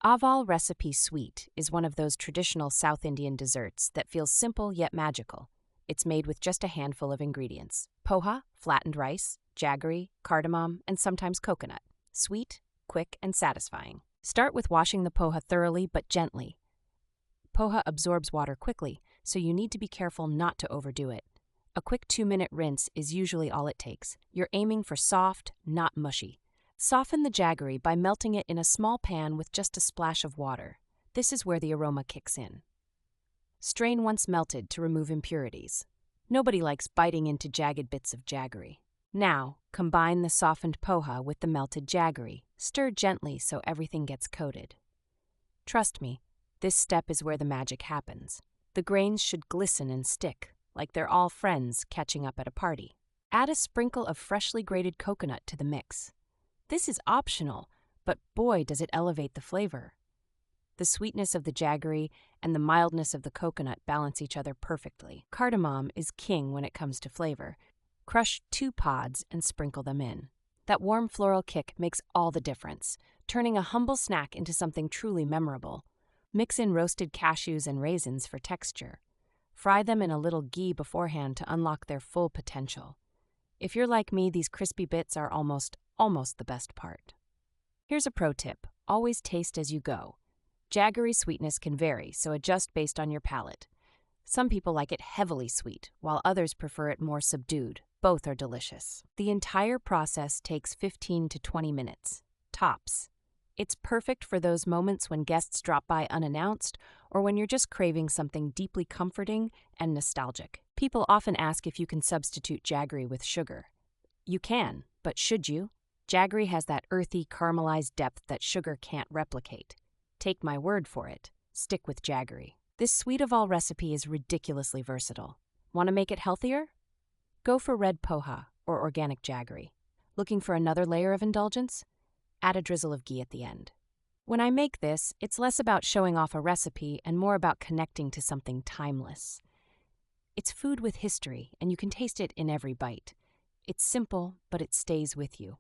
Aval recipe sweet is one of those traditional South Indian desserts that feels simple yet magical. It's made with just a handful of ingredients: poha, flattened rice, jaggery, cardamom, and sometimes coconut. Sweet, quick, and satisfying. Start with washing the poha thoroughly but gently. Poha absorbs water quickly, so you need to be careful not to overdo it. A quick 2-minute rinse is usually all it takes. You're aiming for soft, not mushy. Soften the jaggery by melting it in a small pan with just a splash of water. This is where the aroma kicks in. Strain once melted to remove impurities. Nobody likes biting into jagged bits of jaggery. Now, combine the softened poha with the melted jaggery. Stir gently so everything gets coated. Trust me, this step is where the magic happens. The grains should glisten and stick, like they're all friends catching up at a party. Add a sprinkle of freshly grated coconut to the mix. This is optional, but boy does it elevate the flavor. The sweetness of the jaggery and the mildness of the coconut balance each other perfectly. Cardamom is king when it comes to flavor. Crush 2 pods and sprinkle them in. That warm floral kick makes all the difference, turning a humble snack into something truly memorable. Mix in roasted cashews and raisins for texture. Fry them in a little ghee beforehand to unlock their full potential. If you're like me, these crispy bits are almost the best part. Here's a pro tip: always taste as you go. Jaggery sweetness can vary, so adjust based on your palate. Some people like it heavily sweet, while others prefer it more subdued. Both are delicious. The entire process takes 15 to 20 minutes, tops. It's perfect for those moments when guests drop by unannounced or when you're just craving something deeply comforting and nostalgic. People often ask if you can substitute jaggery with sugar. You can, but should you? Jaggery has that earthy, caramelized depth that sugar can't replicate. Take my word for it. Stick with jaggery. This sweet of all recipe is ridiculously versatile. Want to make it healthier? Go for red poha or organic jaggery. Looking for another layer of indulgence? Add a drizzle of ghee at the end. When I make this, it's less about showing off a recipe and more about connecting to something timeless. It's food with history, and you can taste it in every bite. It's simple, but it stays with you.